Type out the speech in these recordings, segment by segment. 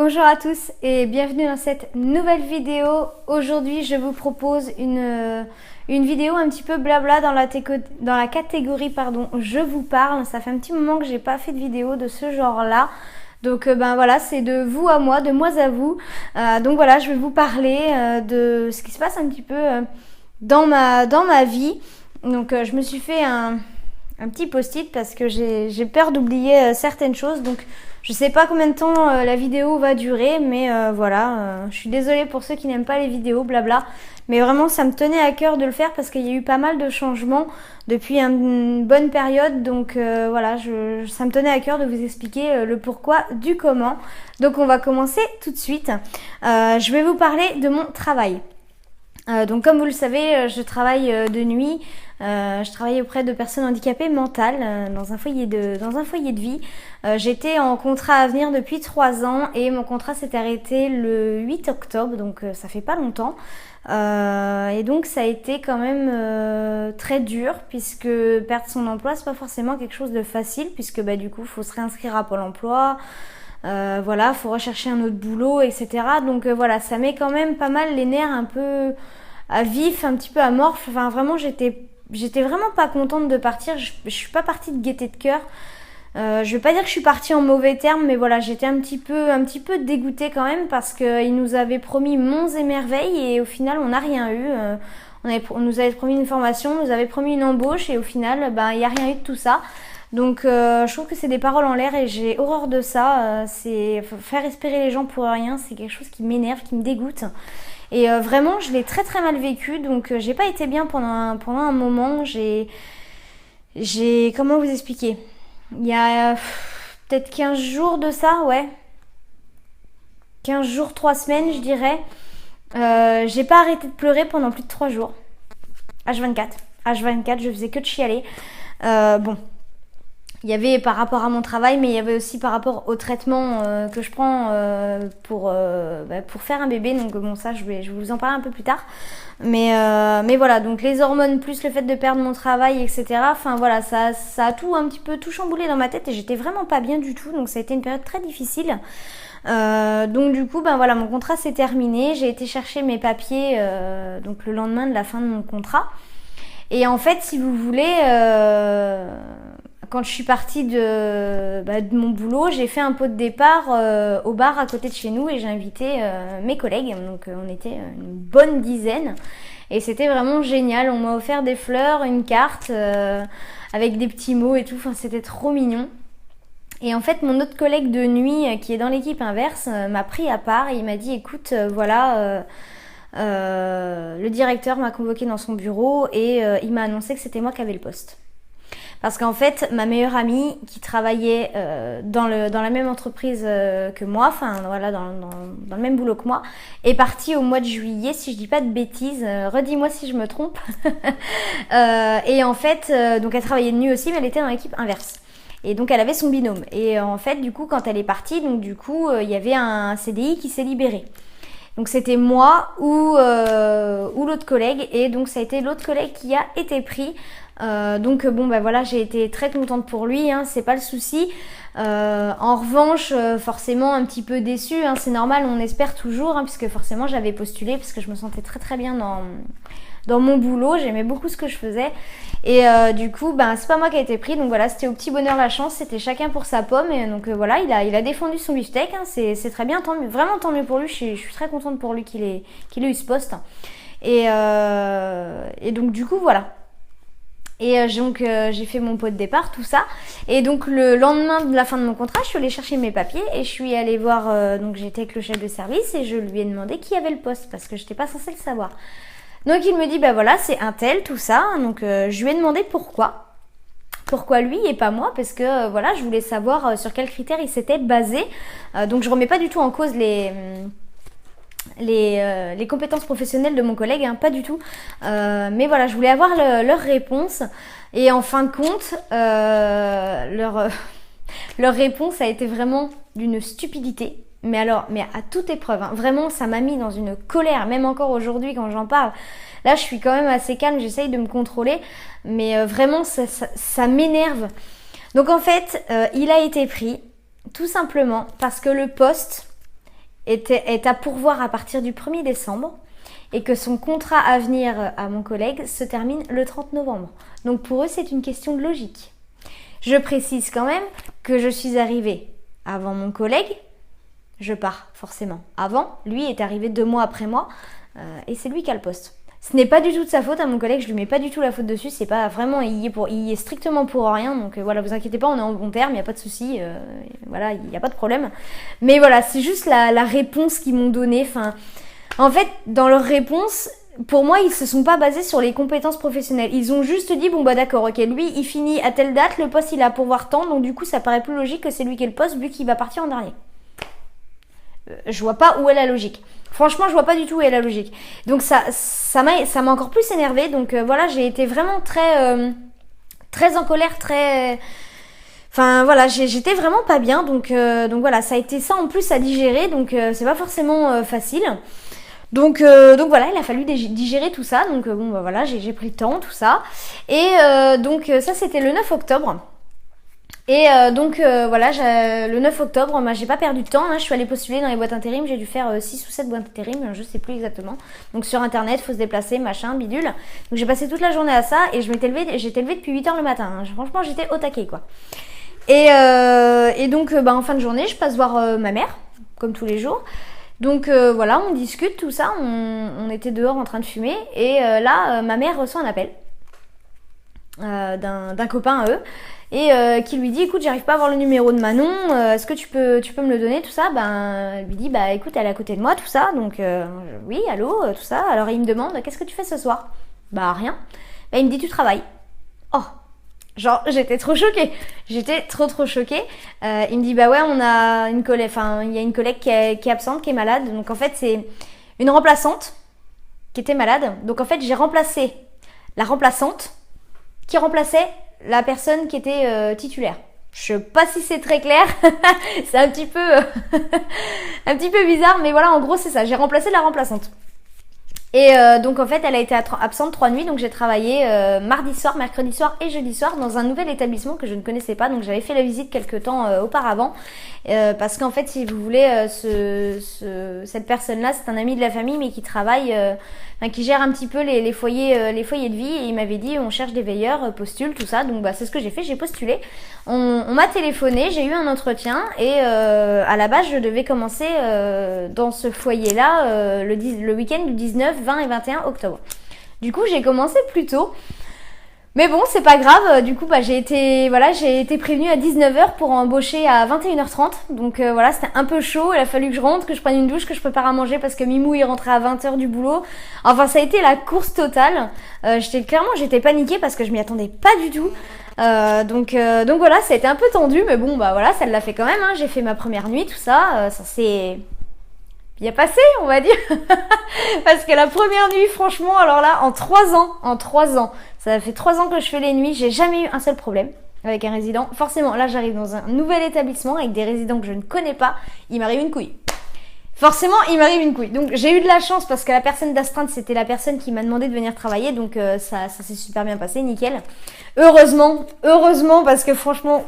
Bonjour à tous et bienvenue dans cette nouvelle vidéo. Aujourd'hui je vous propose une vidéo un petit peu blabla dans la catégorie je vous parle. Ça fait un petit moment que j'ai pas fait de vidéo de ce genre là. Donc voilà, c'est de vous à moi, de moi à vous. Donc voilà, je vais vous parler de ce qui se passe un petit peu dans ma vie. Donc je me suis fait un petit post-it parce que j'ai peur d'oublier certaines choses. Donc je sais pas combien de temps la vidéo va durer, mais voilà, je suis désolée pour ceux qui n'aiment pas les vidéos blabla, mais vraiment ça me tenait à cœur de le faire parce qu'il y a eu pas mal de changements depuis une bonne période. Donc voilà, ça me tenait à cœur de vous expliquer le pourquoi du comment. Donc on va commencer tout de suite. Je vais vous parler de mon travail. Donc comme vous le savez, je travaille de nuit. Je travaille auprès de personnes handicapées mentales dans un foyer de vie. J'étais en contrat à venir depuis 3 ans et mon contrat s'est arrêté le 8 octobre, donc ça fait pas longtemps. Et donc ça a été quand même très dur puisque perdre son emploi c'est pas forcément quelque chose de facile puisque du coup faut se réinscrire à Pôle emploi. Voilà, faut rechercher un autre boulot, etc. Donc voilà, ça met quand même pas mal les nerfs un peu à vif, un petit peu amorphe. Enfin vraiment j'étais vraiment pas contente de partir. Je suis pas partie de gaieté de cœur. Je vais pas dire que je suis partie en mauvais termes, mais voilà, j'étais un petit peu dégoûtée quand même parce qu'ils nous avaient promis monts et merveilles et au final on n'a rien eu. On nous avait promis une formation, on nous avait promis une embauche et au final il n'y a rien eu de tout ça. Donc je trouve que c'est des paroles en l'air et j'ai horreur de ça. C'est faire espérer les gens pour rien, c'est quelque chose qui m'énerve, qui me dégoûte. Et vraiment je l'ai très très mal vécu, donc j'ai pas été bien pendant un moment. J'ai comment vous expliquer, il y a peut-être 15 jours de ça, ouais, 15 jours, 3 semaines je dirais. J'ai pas arrêté de pleurer pendant plus de 3 jours, H24, je faisais que de chialer. Bon, il y avait par rapport à mon travail, mais il y avait aussi par rapport au traitement que je prends pour faire un bébé. Donc bon, ça je vais vous en parler un peu plus tard. Mais voilà, donc les hormones plus le fait de perdre mon travail, etc. Enfin voilà, ça a tout un petit peu tout chamboulé dans ma tête et j'étais vraiment pas bien du tout. Donc ça a été une période très difficile. Donc du coup voilà, mon contrat s'est terminé. J'ai été chercher mes papiers donc le lendemain de la fin de mon contrat. Et en fait, si vous voulez, quand je suis partie de mon boulot, j'ai fait un pot de départ au bar à côté de chez nous et j'ai invité mes collègues. Donc on était une bonne dizaine et c'était vraiment génial. On m'a offert des fleurs, une carte avec des petits mots et tout. Enfin, c'était trop mignon. Et en fait, mon autre collègue de nuit qui est dans l'équipe inverse m'a pris à part et il m'a dit écoute, voilà... le directeur m'a convoqué dans son bureau et il m'a annoncé que c'était moi qui avais le poste. Parce qu'en fait, ma meilleure amie qui travaillait dans la même entreprise que moi, enfin voilà, dans le même boulot que moi, est partie au mois de juillet, si je dis pas de bêtises, redis-moi si je me trompe. Et en fait, donc elle travaillait de nuit aussi, mais elle était dans l'équipe inverse. Et donc elle avait son binôme. Et en fait, du coup, quand elle est partie, donc du coup, il y avait un CDI qui s'est libéré. Donc c'était moi ou l'autre collègue et donc ça a été l'autre collègue qui a été pris. Donc voilà, j'ai été très contente pour lui, hein, c'est pas le souci. En revanche, forcément un petit peu déçue, hein, c'est normal, on espère toujours, hein, puisque forcément j'avais postulé parce que je me sentais très très bien dans mon boulot, j'aimais beaucoup ce que je faisais et du coup c'est pas moi qui a été pris, donc voilà, c'était au petit bonheur la chance, c'était chacun pour sa pomme et donc voilà, il a défendu son beefsteak, hein, c'est très bien, tant mieux, vraiment tant mieux pour lui, je suis très contente pour lui qu'il ait eu ce poste et donc du coup voilà. Et donc j'ai fait mon pot de départ, tout ça. Et donc le lendemain de la fin de mon contrat, je suis allée chercher mes papiers et je suis allée voir, donc j'étais avec le chef de service et je lui ai demandé qui avait le poste parce que j'étais pas censée le savoir. Donc il me dit voilà, c'est un tel, tout ça. Donc je lui ai demandé pourquoi lui et pas moi, parce que voilà, je voulais savoir sur quels critères il s'était basé. Donc je remets pas du tout en cause les compétences professionnelles de mon collègue, hein, pas du tout. Mais voilà, je voulais avoir leur réponse. Et en fin de compte, leur réponse a été vraiment d'une stupidité. Mais à toute épreuve, hein. Vraiment, ça m'a mis dans une colère, même encore aujourd'hui quand j'en parle. Là, je suis quand même assez calme, j'essaye de me contrôler. Mais vraiment, ça m'énerve. Donc en fait, il a été pris, tout simplement, parce que le poste est à pourvoir à partir du 1er décembre et que son contrat à venir à mon collègue se termine le 30 novembre. Donc pour eux, c'est une question de logique. Je précise quand même que je suis arrivée avant mon collègue. Je pars forcément avant. Lui est arrivé 2 mois après moi et c'est lui qui a le poste. Ce n'est pas du tout de sa faute à mon collègue, je lui mets pas du tout la faute dessus, c'est pas vraiment, il y est strictement pour rien, donc voilà, vous inquiétez pas, on est en bon terme, il n'y a pas de souci, voilà, il n'y a pas de problème. Mais voilà, c'est juste la réponse qu'ils m'ont donnée, enfin, en fait, dans leur réponse, pour moi, ils se sont pas basés sur les compétences professionnelles, ils ont juste dit, bon bah d'accord, ok, lui, il finit à telle date, le poste il a à pourvoir tant, donc du coup, ça paraît plus logique que c'est lui qui ait le poste, vu qu'il va partir en dernier. Je vois pas où est la logique. Franchement, je vois pas du tout où est la logique. Donc ça m'a encore plus énervée. Donc voilà, j'ai été vraiment très en colère, enfin voilà, j'étais vraiment pas bien. Donc voilà, ça a été ça en plus à digérer. Donc c'est pas forcément facile. Donc voilà, il a fallu digérer tout ça. Donc bon bah voilà, j'ai pris le temps, tout ça. Et donc ça c'était le 9 octobre. Et voilà, le 9 octobre, moi j'ai pas perdu de temps, hein, je suis allée postuler dans les boîtes intérim, j'ai dû faire 6 ou 7 boîtes intérim, je sais plus exactement. Donc sur internet, faut se déplacer, machin, bidule. Donc j'ai passé toute la journée à ça et j'étais levée depuis 8h le matin, hein. Franchement j'étais au taquet quoi. Et donc en fin de journée, je passe voir ma mère, comme tous les jours. Donc voilà, on discute, tout ça, on était dehors en train de fumer. Et là, ma mère reçoit un appel d'un copain à eux. Et qui lui dit écoute, j'arrive pas à avoir le numéro de Manon, est-ce que tu peux me le donner, tout ça. Elle lui dit bah écoute, elle est à côté de moi, tout ça, donc oui, allô, tout ça. Alors il me demande qu'est-ce que tu fais ce soir. Bah rien. Il me dit tu travailles. Oh, genre j'étais trop choquée, j'étais trop choquée. Il me dit bah ouais, on a une collègue, enfin il y a une collègue qui est absente, qui est malade, donc en fait c'est une remplaçante qui était malade, donc en fait j'ai remplacé la remplaçante qui remplaçait la personne qui était titulaire. Je sais pas si c'est très clair, c'est un petit peu bizarre, mais voilà, en gros c'est ça, j'ai remplacé la remplaçante. Et donc en fait elle a été absente 3 nuits, donc j'ai travaillé mardi soir, mercredi soir et jeudi soir dans un nouvel établissement que je ne connaissais pas, donc j'avais fait la visite quelques temps auparavant, parce qu'en fait si vous voulez cette personne là c'est un ami de la famille mais qui travaille, qui gère un petit peu les foyers de vie, et il m'avait dit on cherche des veilleurs, postule, tout ça, donc c'est ce que j'ai fait, j'ai postulé, on m'a téléphoné, j'ai eu un entretien et à la base je devais commencer dans ce foyer là le week-end du 19, 20 et 21 octobre. Du coup j'ai commencé plus tôt, mais bon c'est pas grave, du coup j'ai été prévenue à 19h pour embaucher à 21h30, donc voilà, c'était un peu chaud, il a fallu que je rentre, que je prenne une douche, que je prépare à manger parce que Mimou il rentrait à 20h du boulot. Enfin ça a été la course totale, j'étais paniquée parce que je m'y attendais pas du tout. Donc voilà, ça a été un peu tendu, mais bon voilà, ça l'a fait quand même, hein. J'ai fait ma première nuit, tout ça, ça s'est bien passé, on va dire. Parce que la première nuit, franchement, alors là, en 3 ans, ça fait 3 ans que je fais les nuits, j'ai jamais eu un seul problème avec un résident. Forcément, là j'arrive dans un nouvel établissement avec des résidents que je ne connais pas, il m'arrive une couille. Forcément, il m'arrive une couille. Donc j'ai eu de la chance parce que la personne d'astreinte, c'était la personne qui m'a demandé de venir travailler, donc ça s'est super bien passé, nickel. Heureusement, parce que franchement,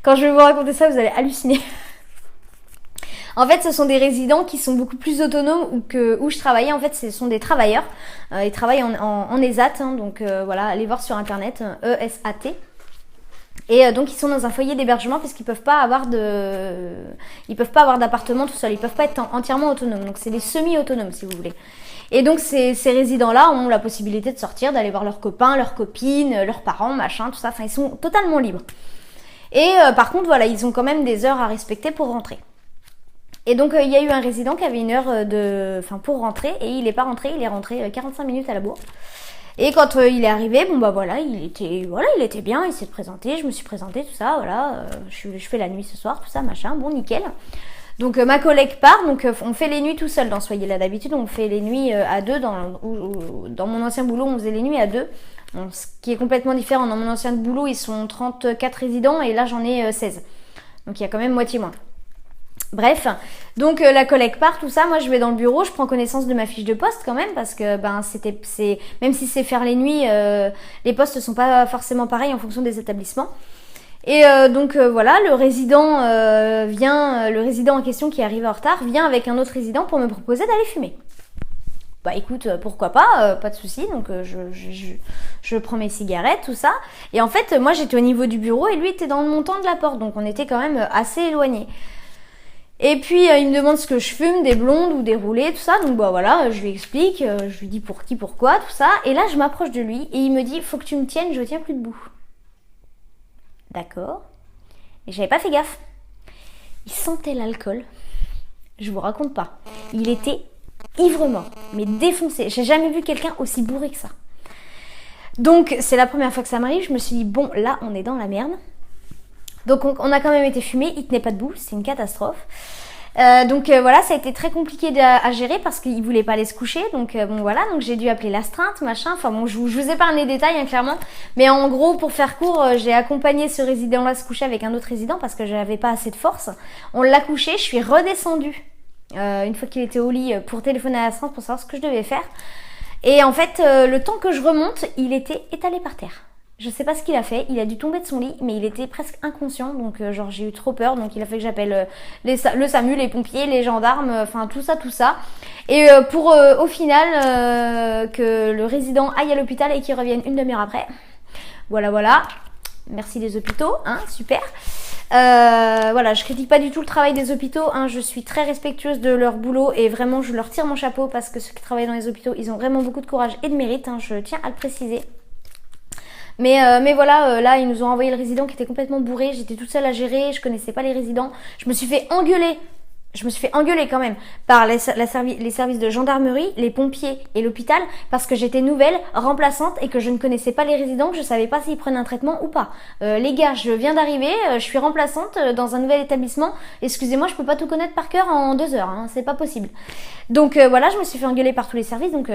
quand je vais vous raconter ça, vous allez halluciner. En fait, ce sont des résidents qui sont beaucoup plus autonomes où je travaillais. En fait, ce sont des travailleurs. Ils travaillent en ESAT, hein, donc voilà, allez voir sur internet, ESAT. Et donc ils sont dans un foyer d'hébergement parce qu'ils peuvent pas avoir d'appartement tout seul, ils peuvent pas être entièrement autonomes. Donc c'est des semi-autonomes si vous voulez. Et donc ces résidents-là ont la possibilité de sortir, d'aller voir leurs copains, leurs copines, leurs parents, machin, tout ça. Enfin, ils sont totalement libres. Et par contre, voilà, ils ont quand même des heures à respecter pour rentrer. Et donc il y a eu un résident qui avait une heure pour rentrer et il est pas rentré, il est rentré 45 minutes à la bourre. Et quand il est arrivé, il était bien, il s'est présenté, je me suis présentée, tout ça, voilà, je fais la nuit ce soir, tout ça, machin, bon, nickel. Donc ma collègue part, donc on fait les nuits tout seul dans ce foyer-là. D'habitude, on fait les nuits à deux, dans mon ancien boulot, on faisait les nuits à deux, ce qui est complètement différent. Dans mon ancien boulot, ils sont 34 résidents et là, j'en ai 16. Donc il y a quand même moitié moins. Bref, donc la collègue part, tout ça, moi je vais dans le bureau, je prends connaissance de ma fiche de poste quand même parce que même si c'est faire les nuits, les postes sont pas forcément pareils en fonction des établissements. Et donc voilà, le résident le résident en question qui est arrivé en retard vient avec un autre résident pour me proposer d'aller fumer. Bah écoute, pourquoi pas de souci. Donc je prends mes cigarettes, tout ça. Et en fait, moi j'étais au niveau du bureau et lui était dans le montant de la porte, donc on était quand même assez éloignés. Et puis il me demande ce que je fume, des blondes ou des roulées, tout ça. Donc bah voilà, je lui explique, je lui dis pour qui, pourquoi, tout ça. Et là je m'approche de lui et il me dit faut que tu me tiennes, je tiens plus debout. D'accord. Et j'avais pas fait gaffe. Il sentait l'alcool. Je vous raconte pas. Il était ivre-mort, mais défoncé. J'ai jamais vu quelqu'un aussi bourré que ça. Donc c'est la première fois que ça m'arrive. Je me suis dit bon là on est dans la merde. Donc on a quand même été fumé. Il tenait pas debout. C'est une catastrophe. Donc voilà, ça a été très compliqué à gérer parce qu'il voulait pas aller se coucher. Donc bon voilà, donc j'ai dû appeler l'astreinte, machin. Enfin bon, je vous épargne les détails hein, clairement. Mais en gros, pour faire court, j'ai accompagné ce résident-là se coucher avec un autre résident parce que j'avais pas assez de force. On l'a couché, je suis redescendue une fois qu'il était au lit pour téléphoner à l'astreinte pour savoir ce que je devais faire. Et en fait, le temps que je remonte, il était étalé par terre. Je sais pas ce qu'il a fait, il a dû tomber de son lit, mais il était presque inconscient, donc genre j'ai eu trop peur, donc il a fait que j'appelle le SAMU, les pompiers, les gendarmes, enfin tout ça. Et pour au final que le résident aille à l'hôpital et qu'il revienne une demi-heure après. Voilà. Merci les hôpitaux, hein, super. Voilà, je critique pas du tout le travail des hôpitaux, hein, je suis très respectueuse de leur boulot et vraiment je leur tire mon chapeau parce que ceux qui travaillent dans les hôpitaux, ils ont vraiment beaucoup de courage et de mérite, hein, je tiens à le préciser. Mais voilà, là ils nous ont envoyé le résident qui était complètement bourré, j'étais toute seule à gérer, je connaissais pas les résidents, je me suis fait engueuler quand même par les services de gendarmerie, les pompiers et l'hôpital parce que j'étais nouvelle, remplaçante et que je ne connaissais pas les résidents, que je savais pas s'ils prenaient un traitement ou pas. Les gars, je viens d'arriver, je suis remplaçante dans un nouvel établissement, excusez-moi, je peux pas tout connaître par cœur en 2 heures, hein, c'est pas possible. Donc voilà, je me suis fait engueuler par tous les services, donc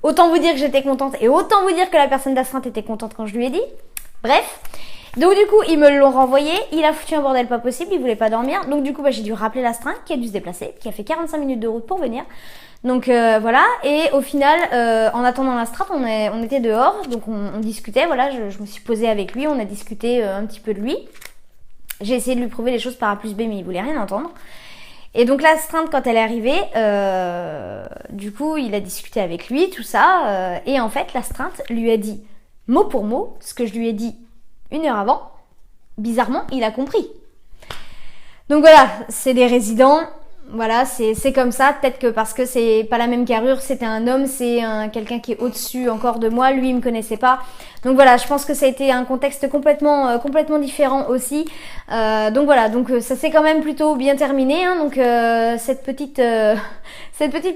autant vous dire que j'étais contente et autant vous dire que la personne d'astreinte était contente quand je lui ai dit. Bref. Donc du coup, ils me l'ont renvoyé, il a foutu un bordel pas possible, il voulait pas dormir. Donc du coup, j'ai dû rappeler l'astreinte qui a dû se déplacer, qui a fait 45 minutes de route pour venir. Donc voilà, et au final, en attendant l'astreinte, on était dehors, donc on discutait, voilà, je me suis posée avec lui, on a discuté un petit peu de lui. J'ai essayé de lui prouver les choses par A plus B, mais il voulait rien entendre. Et donc l'astreinte, quand elle est arrivée, du coup, il a discuté avec lui, tout ça, et en fait, l'astreinte lui a dit, mot pour mot, ce que je lui ai dit 1 heure avant, bizarrement, il a compris. Donc voilà, c'est des résidents, voilà, c'est comme ça, peut-être que parce que c'est pas la même carrure, c'était un homme, c'est quelqu'un qui est au-dessus encore de moi, lui il me connaissait pas. Donc voilà, je pense que ça a été un contexte complètement différent aussi. Donc voilà, donc ça s'est quand même plutôt bien terminé, hein, donc cette petite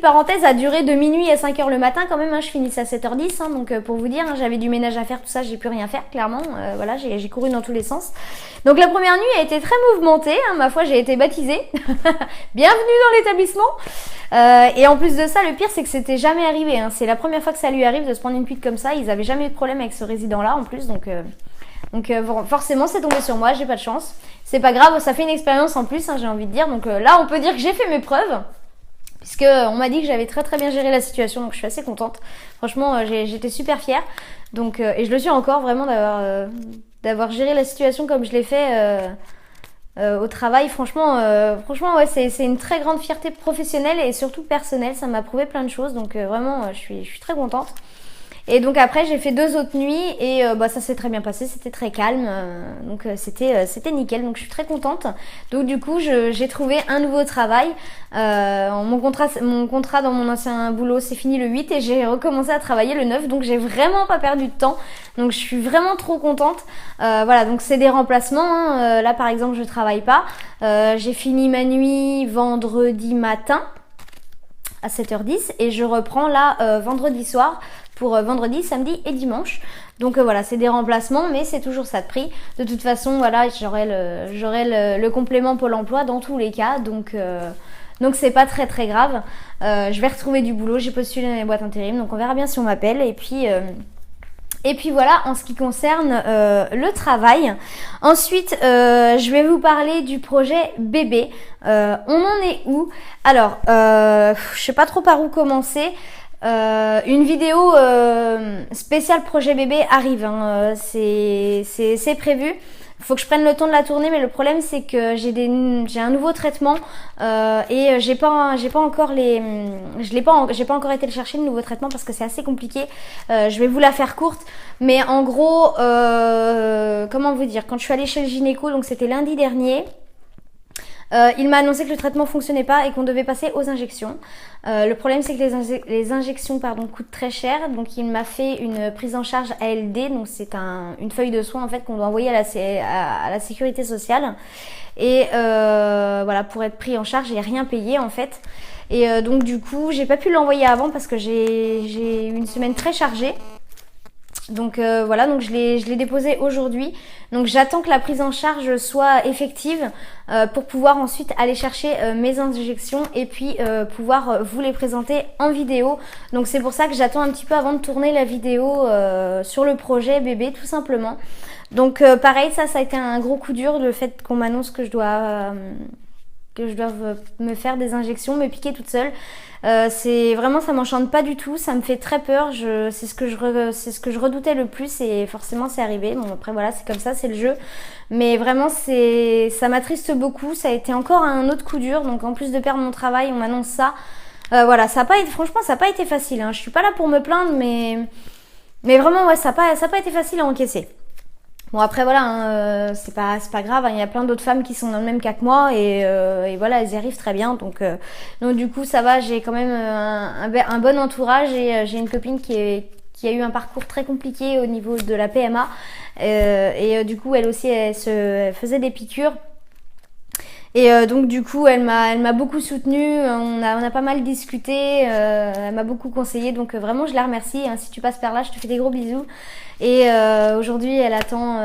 parenthèse a duré de minuit à 5h le matin quand même, hein, je finissais à 7h10, hein, donc pour vous dire, hein, j'avais du ménage à faire, tout ça, j'ai pu rien faire clairement, voilà, j'ai couru dans tous les sens. Donc la première nuit a été très mouvementée, hein, ma foi j'ai été baptisée, bienvenue dans l'établissement. Et en plus de ça, le pire c'est que c'était jamais arrivé, hein, c'est la première fois que ça lui arrive de se prendre une cuite comme ça, ils avaient jamais eu de problème avec ce résident là en plus, donc forcément c'est tombé sur moi, j'ai pas de chance, c'est pas grave, ça fait une expérience en plus, hein, j'ai envie de dire, donc là on peut dire que j'ai fait mes preuves. Puisque on m'a dit que j'avais très bien géré la situation, donc je suis assez contente. Franchement, j'étais super fière. Donc et je le suis encore vraiment d'avoir géré la situation comme je l'ai fait au travail. Franchement ouais, c'est une très grande fierté professionnelle et surtout personnelle. Ça m'a prouvé plein de choses, donc vraiment je suis très contente. Et donc après j'ai fait 2 autres nuits et ça s'est très bien passé, c'était très calme, donc c'était nickel, donc je suis très contente. Donc du coup j'ai trouvé un nouveau travail, mon contrat dans mon ancien boulot c'est fini le 8 et j'ai recommencé à travailler le 9, donc j'ai vraiment pas perdu de temps, donc je suis vraiment trop contente. Voilà, donc c'est des remplacements, hein. Là par exemple je travaille pas, j'ai fini ma nuit vendredi matin à 7h10 et je reprends là vendredi soir pour vendredi, samedi et dimanche. Donc voilà, c'est des remplacements, mais c'est toujours ça de prix. De toute façon, voilà, j'aurai le complément Pôle emploi dans tous les cas, donc c'est pas très grave. Je vais retrouver du boulot, j'ai postulé dans les boîtes intérim, donc on verra bien si on m'appelle. Et puis voilà, en ce qui concerne le travail. Ensuite, je vais vous parler du projet bébé. On en est où? Alors, je sais pas trop par où commencer. Une vidéo spéciale projet bébé arrive, hein, c'est prévu. Faut que je prenne le temps de la tourner, mais le problème c'est que j'ai un nouveau traitement et j'ai pas encore j'ai pas encore été le chercher le nouveau traitement parce que c'est assez compliqué. Je vais vous la faire courte, mais en gros, comment vous dire, quand je suis allée chez le gynéco, donc c'était lundi dernier. Il m'a annoncé que le traitement fonctionnait pas et qu'on devait passer aux injections. Le problème c'est que les injections coûtent très cher, donc il m'a fait une prise en charge ALD, donc c'est une feuille de soins en fait qu'on doit envoyer à la sécurité sociale et voilà, pour être pris en charge, j'ai rien payé en fait. Et donc du coup j'ai pas pu l'envoyer avant parce que j'ai eu une semaine très chargée. Donc voilà, donc je l'ai déposé aujourd'hui. Donc j'attends que la prise en charge soit effective pour pouvoir ensuite aller chercher mes injections et puis pouvoir vous les présenter en vidéo. Donc c'est pour ça que j'attends un petit peu avant de tourner la vidéo sur le projet bébé tout simplement. Donc pareil, ça a été un gros coup dur, le fait qu'on m'annonce que je dois me faire des injections, me piquer toute seule. C'est vraiment, ça m'enchante pas du tout, ça me fait très peur. C'est ce que je redoutais le plus et forcément c'est arrivé. Bon après voilà, c'est comme ça, c'est le jeu. Mais vraiment ça m'attriste beaucoup. Ça a été encore un autre coup dur. Donc en plus de perdre mon travail, on m'annonce ça. Voilà, franchement ça a pas été facile. Hein. Je suis pas là pour me plaindre, mais vraiment ouais, ça a pas été facile à encaisser. Bon après voilà, hein, c'est pas grave, hein, il y a plein d'autres femmes qui sont dans le même cas que moi et voilà, elles y arrivent très bien, donc du coup ça va, j'ai quand même un bon entourage et j'ai une copine qui a eu un parcours très compliqué au niveau de la PMA et du coup elle aussi elle faisait des piqûres. Et donc du coup elle m'a beaucoup soutenue, on a pas mal discuté, elle m'a beaucoup conseillé, donc vraiment je la remercie, hein. Si tu passes par là, je te fais des gros bisous. Et aujourd'hui elle attend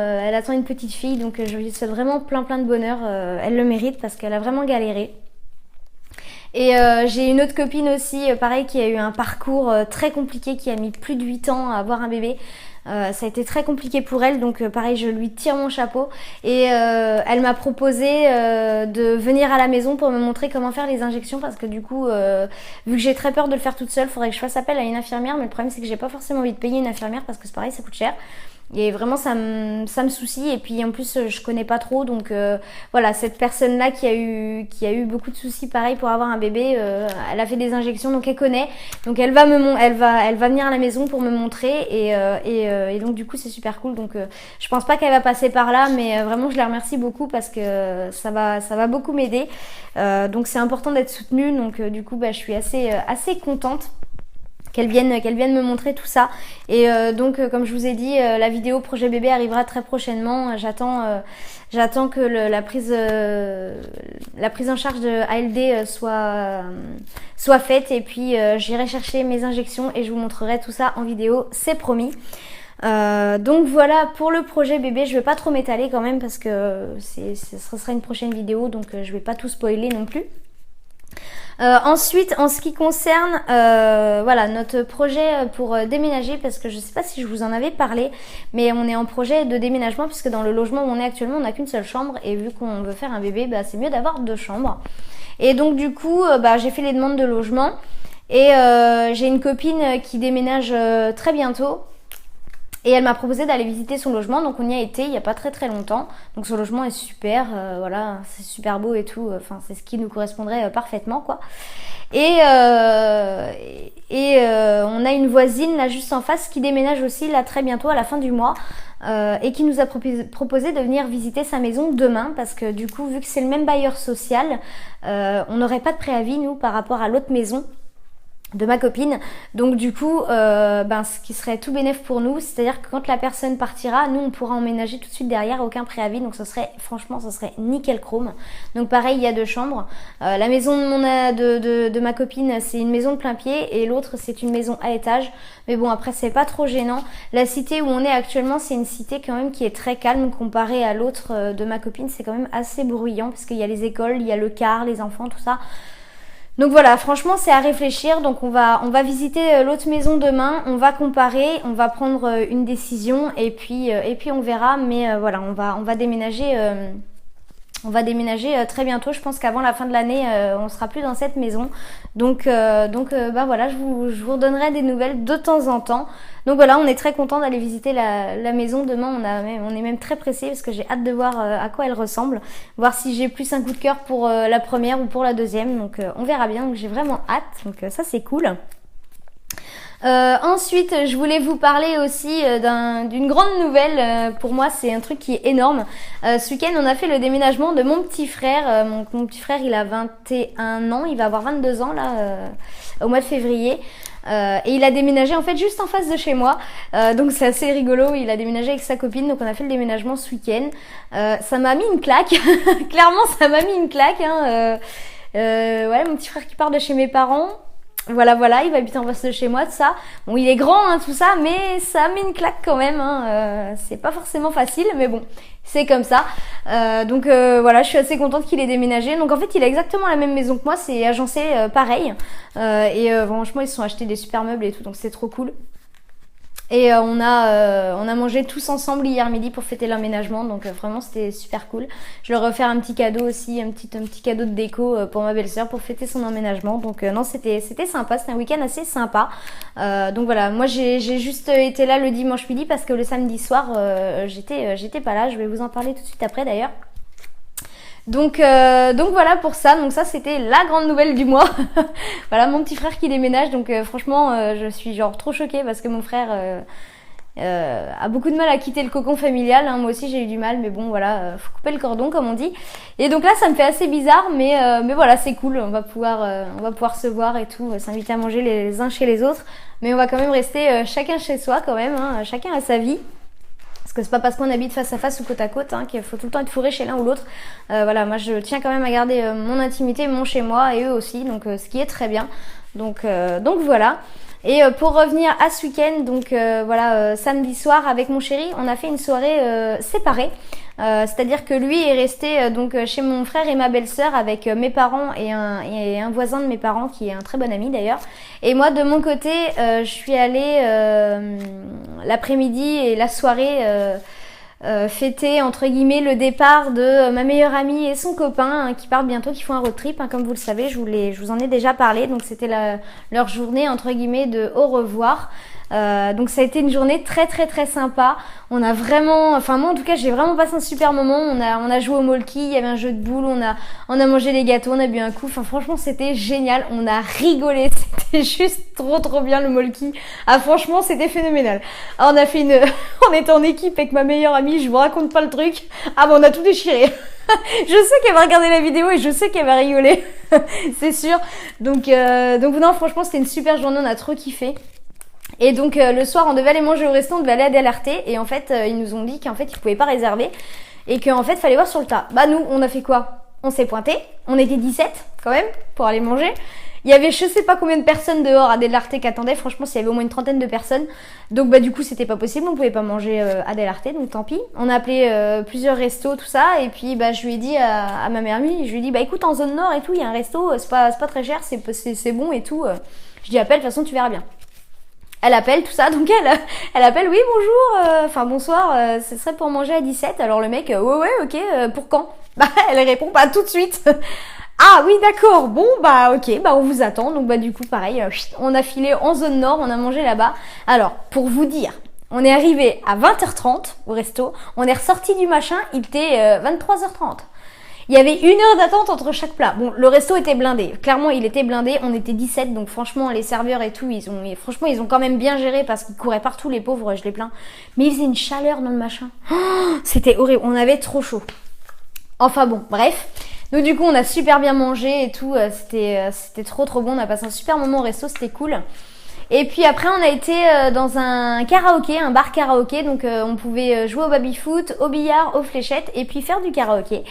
une petite fille, donc je lui souhaite vraiment plein de bonheur, elle le mérite parce qu'elle a vraiment galéré. Et j'ai une autre copine aussi, pareil, qui a eu un parcours très compliqué, qui a mis plus de 8 ans à avoir un bébé. Ça a été très compliqué pour elle, donc pareil, je lui tire mon chapeau. Et elle m'a proposé de venir à la maison pour me montrer comment faire les injections, parce que du coup, vu que j'ai très peur de le faire toute seule, il faudrait que je fasse appel à une infirmière. Mais le problème c'est que j'ai pas forcément envie de payer une infirmière parce que c'est pareil, ça coûte cher. Et vraiment ça me soucie, et puis en plus je connais pas trop, donc voilà, cette personne là qui a eu beaucoup de soucis pareil pour avoir un bébé, elle a fait des injections, donc elle connaît, donc elle va venir à la maison pour me montrer et donc du coup c'est super cool. Donc je pense pas qu'elle va passer par là, mais vraiment je la remercie beaucoup parce que ça va beaucoup m'aider, donc c'est important d'être soutenue, donc du coup je suis assez contente qu'elle vienne me montrer tout ça. Et donc comme je vous ai dit, la vidéo projet bébé arrivera très prochainement. J'attends que la prise en charge de ALD soit faite, et puis j'irai chercher mes injections et je vous montrerai tout ça en vidéo, c'est promis. Donc voilà pour le projet bébé, je vais pas trop m'étaler quand même parce que ce sera une prochaine vidéo, donc je vais pas tout spoiler non plus. Ensuite, en ce qui concerne voilà, notre projet pour déménager, parce que je sais pas si je vous en avais parlé, mais on est en projet de déménagement puisque dans le logement où on est actuellement, on n'a qu'une seule chambre, et vu qu'on veut faire un bébé, c'est mieux d'avoir 2 chambres. Et donc du coup, j'ai fait les demandes de logement, et j'ai une copine qui déménage très bientôt. Et elle m'a proposé d'aller visiter son logement, donc on y a été il n'y a pas très longtemps. Donc son logement est super, voilà, c'est super beau et tout, enfin c'est ce qui nous correspondrait parfaitement quoi. Et on a une voisine là juste en face qui déménage aussi là très bientôt à la fin du mois, et qui nous a proposé de venir visiter sa maison demain, parce que du coup vu que c'est le même bailleur social, on n'aurait pas de préavis nous par rapport à l'autre maison de ma copine, donc du coup ce qui serait tout bénef pour nous, c'est-à-dire que quand la personne partira, nous on pourra emménager tout de suite derrière, aucun préavis, donc franchement ce serait nickel chrome. Donc pareil, il y a 2 chambres, la maison de ma copine c'est une maison de plein pied, et l'autre c'est une maison à étage, mais bon après c'est pas trop gênant. La cité où on est actuellement, c'est une cité quand même qui est très calme comparée à l'autre de ma copine, c'est quand même assez bruyant parce qu'il y a les écoles, il y a le car, les enfants, tout ça. Donc voilà, franchement c'est à réfléchir, donc on va visiter l'autre maison demain, on va comparer, on va prendre une décision, et puis on verra, mais voilà, on va déménager On va déménager très bientôt. Je pense qu'avant la fin de l'année, on sera plus dans cette maison. Donc bah voilà, je vous redonnerai des nouvelles de temps en temps. Donc voilà, on est très content d'aller visiter la maison demain. On est même très pressés parce que j'ai hâte de voir à quoi elle ressemble. Voir si j'ai plus un coup de cœur pour la première ou pour la deuxième. Donc on verra bien. Donc j'ai vraiment hâte. Donc ça c'est cool. Ensuite, je voulais vous parler aussi d'une grande nouvelle. Pour moi, c'est un truc qui est énorme. Ce week-end, on a fait le déménagement de mon petit frère. Mon petit frère, il a 21 ans. Il va avoir 22 ans là au mois de février. Et il a déménagé en fait juste en face de chez moi. Donc c'est assez rigolo. Il a déménagé avec sa copine. Donc on a fait le déménagement ce week-end. Ça m'a mis une claque. Clairement, ça m'a mis une claque. Ouais, mon petit frère qui part de chez mes parents. Voilà, il va habiter en face de chez moi, tout ça. Bon, il est grand, hein, tout ça, mais ça met une claque quand même. C'est pas forcément facile, mais bon, c'est comme ça. Donc voilà, je suis assez contente qu'il ait déménagé. Donc en fait, il a exactement la même maison que moi, c'est agencé pareil. Franchement, ils se sont achetés des super meubles et tout, donc c'est trop cool. Et on a mangé tous ensemble hier midi pour fêter l'emménagement, donc vraiment c'était super cool. Je leur ai offert un petit cadeau aussi, un petit cadeau de déco pour ma belle-sœur pour fêter son emménagement. Donc non, c'était sympa, c'était un week-end assez sympa. Donc voilà, moi j'ai juste été là le dimanche midi parce que le samedi soir j'étais pas là. Je vais vous en parler tout de suite après d'ailleurs. Donc voilà pour ça. Donc ça c'était la grande nouvelle du mois. Voilà mon petit frère qui déménage. Donc franchement je suis genre trop choquée parce que mon frère a beaucoup de mal à quitter le cocon familial. Moi aussi j'ai eu du mal, mais bon voilà, faut couper le cordon comme on dit. Et donc là ça me fait assez bizarre, mais voilà c'est cool. On va pouvoir se voir et tout, s'inviter à manger les uns chez les autres. Mais on va quand même rester chacun chez soi quand même. Chacun a sa vie. Parce que c'est pas parce qu'on habite face à face ou côte à côte qu'il faut tout le temps être fourré chez l'un ou l'autre. Voilà, moi je tiens quand même à garder mon intimité, mon chez moi et eux aussi, donc ce qui est très bien. Donc voilà. Et pour revenir à ce week-end, donc voilà, samedi soir avec mon chéri, on a fait une soirée séparée. C'est-à-dire que lui est resté donc chez mon frère et ma belle-sœur avec mes parents et un voisin de mes parents qui est un très bon ami d'ailleurs. Et moi de mon côté, je suis allée l'après-midi et la soirée fêter entre guillemets le départ de ma meilleure amie et son copain qui partent bientôt, qui font un road trip. Comme vous le savez, je vous en ai déjà parlé. Donc c'était leur journée entre guillemets de au revoir. Donc ça a été une journée très très très sympa. On a vraiment, enfin moi en tout cas j'ai vraiment passé un super moment. On a joué au molki, il y avait un jeu de boules, on a mangé des gâteaux, on a bu un coup. Enfin franchement c'était génial, on a rigolé, c'était juste trop bien le molki. Franchement c'était phénoménal. On a fait on était en équipe avec ma meilleure amie, je vous raconte pas le truc. On a tout déchiré. Je sais qu'elle va regarder la vidéo et je sais qu'elle va rigoler, c'est sûr. Donc non franchement c'était une super journée, on a trop kiffé. Et donc le soir on devait aller manger au resto, on devait aller à Del Arte et en fait ils nous ont dit qu'en fait ils pouvaient pas réserver et qu'en fait fallait voir sur le tas. Nous on a fait quoi? On s'est pointé, on était 17 quand même pour aller manger. Il y avait je sais pas combien de personnes dehors à Del Arte qui attendaient, franchement s'il y avait au moins une trentaine de personnes. Donc du coup c'était pas possible, on pouvait pas manger à Del Arte, donc tant pis. On a appelé plusieurs restos, tout ça, et puis je lui ai dit à ma mère amie, je lui ai dit écoute en zone nord et tout, il y a un resto, c'est pas très cher, c'est bon et tout. Je dis appelle, de toute façon tu verras bien. Elle appelle tout ça, donc elle appelle, oui bonjour, bonsoir, ce serait pour manger à 17. Alors le mec, ouais ok, pour quand? Elle répond pas tout de suite. Ah oui d'accord, bon ok, on vous attend. Donc du coup pareil, on a filé en zone nord, on a mangé là-bas. Alors pour vous dire, on est arrivé à 20h30 au resto, on est ressorti du machin, il était 23h30. Il y avait 1 heure d'attente entre chaque plat. Bon, le resto était blindé. Clairement, il était blindé. On était 17, donc franchement, les serveurs et tout, ils ont quand même bien géré parce qu'ils couraient partout, les pauvres, je les plains. Mais il faisait une chaleur dans le machin. C'était horrible. On avait trop chaud. Enfin bon, bref. Donc du coup, on a super bien mangé et tout. C'était trop bon. On a passé un super moment au resto. C'était cool. Et puis après on a été dans un karaoké, un bar karaoké, donc on pouvait jouer au baby-foot, au billard, aux fléchettes et puis faire du karaoké.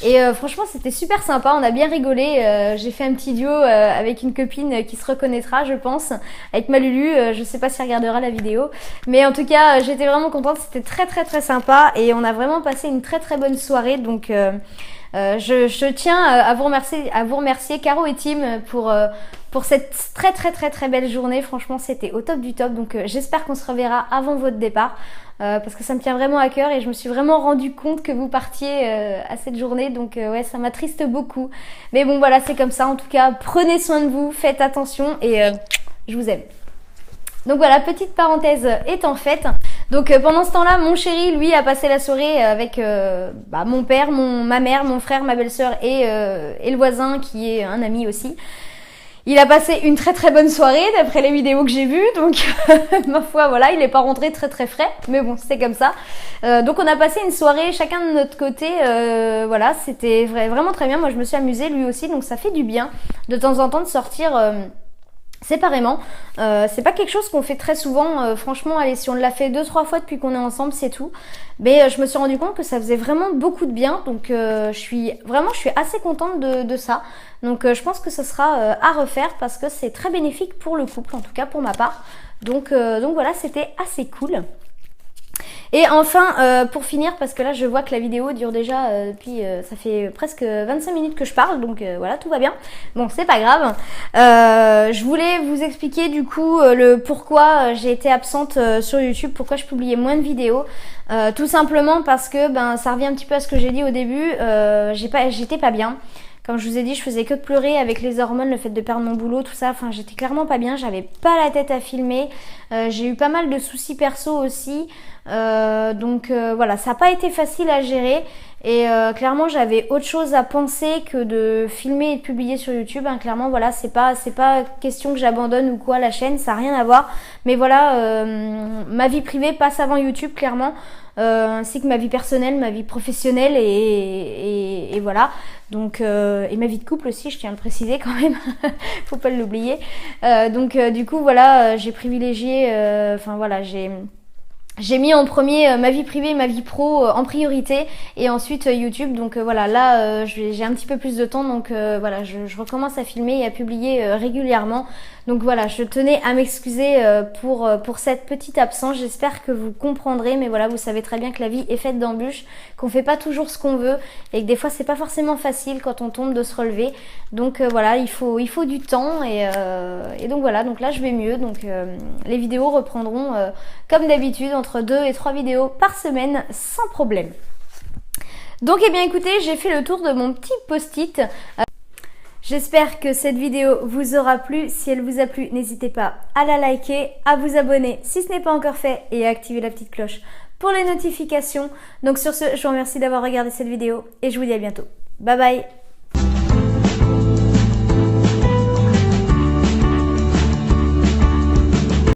Et franchement c'était super sympa, on a bien rigolé. J'ai fait un petit duo avec une copine qui se reconnaîtra je pense, avec ma Lulu, je sais pas si elle regardera la vidéo. Mais en tout cas j'étais vraiment contente, c'était très sympa et on a vraiment passé une très bonne soirée. Donc je tiens à vous remercier Caro et Tim pour cette très belle journée. Franchement c'était au top du top. Donc j'espère qu'on se reverra avant votre départ. parce que ça me tient vraiment à cœur et je me suis vraiment rendu compte que vous partiez à cette journée, donc ouais, ça m'attriste beaucoup. Mais bon voilà, c'est comme ça. En tout cas, prenez soin de vous, faites attention et je vous aime. Donc voilà, petite parenthèse étant faite. Donc pendant ce temps-là, mon chéri, lui, a passé la soirée avec mon père, ma mère, mon frère, ma belle-sœur et le voisin qui est un ami aussi. Il a passé une très très bonne soirée d'après les vidéos que j'ai vues, donc ma foi voilà, il n'est pas rentré très très frais, mais bon c'est comme ça. Donc on a passé une soirée chacun de notre côté, voilà, c'était vraiment très bien. Moi je me suis amusée, lui aussi, donc ça fait du bien de temps en temps de sortir séparément. C'est pas quelque chose qu'on fait très souvent, franchement. Allez, si on l'a fait 2-3 fois depuis qu'on est ensemble, c'est tout. Mais je me suis rendu compte que ça faisait vraiment beaucoup de bien, donc je suis assez contente de ça. Donc je pense que ce sera à refaire parce que c'est très bénéfique pour le couple, en tout cas pour ma part. Donc voilà, c'était assez cool. Et enfin, pour finir, parce que là je vois que la vidéo dure déjà ça fait presque 25 minutes que je parle, donc voilà, tout va bien. Bon, c'est pas grave. Je voulais vous expliquer du coup le pourquoi j'ai été absente sur YouTube, pourquoi je publiais moins de vidéos. Tout simplement parce que ça revient un petit peu à ce que j'ai dit au début, j'étais pas bien. Comme je vous ai dit, je faisais que de pleurer avec les hormones, le fait de perdre mon boulot, tout ça. Enfin, j'étais clairement pas bien, j'avais pas la tête à filmer. J'ai eu pas mal de soucis perso aussi. Voilà, ça n'a pas été facile à gérer. Et clairement, j'avais autre chose à penser que de filmer et de publier sur YouTube. Clairement, voilà, c'est pas question que j'abandonne ou quoi la chaîne, ça n'a rien à voir. Mais voilà, ma vie privée passe avant YouTube, clairement. Ainsi que ma vie personnelle, ma vie professionnelle et voilà. Donc et ma vie de couple aussi, je tiens à le préciser quand même. Faut pas l'oublier. Du coup voilà, j'ai privilégié, j'ai mis en premier ma vie privée, ma vie pro en priorité et ensuite YouTube. Donc voilà, là j'ai un petit peu plus de temps, donc voilà, je recommence à filmer et à publier régulièrement. Donc voilà, je tenais à m'excuser pour cette petite absence. J'espère que vous comprendrez, mais voilà, vous savez très bien que la vie est faite d'embûches, qu'on fait pas toujours ce qu'on veut et que des fois c'est pas forcément facile quand on tombe de se relever. Donc voilà, il faut du temps et donc voilà, donc là je vais mieux. Donc les vidéos reprendront comme d'habitude entre 2 et 3 vidéos par semaine sans problème. Donc eh bien écoutez, j'ai fait le tour de mon petit post-it. J'espère que cette vidéo vous aura plu. Si elle vous a plu, n'hésitez pas à la liker, à vous abonner si ce n'est pas encore fait et à activer la petite cloche pour les notifications. Donc sur ce, je vous remercie d'avoir regardé cette vidéo et je vous dis à bientôt. Bye bye!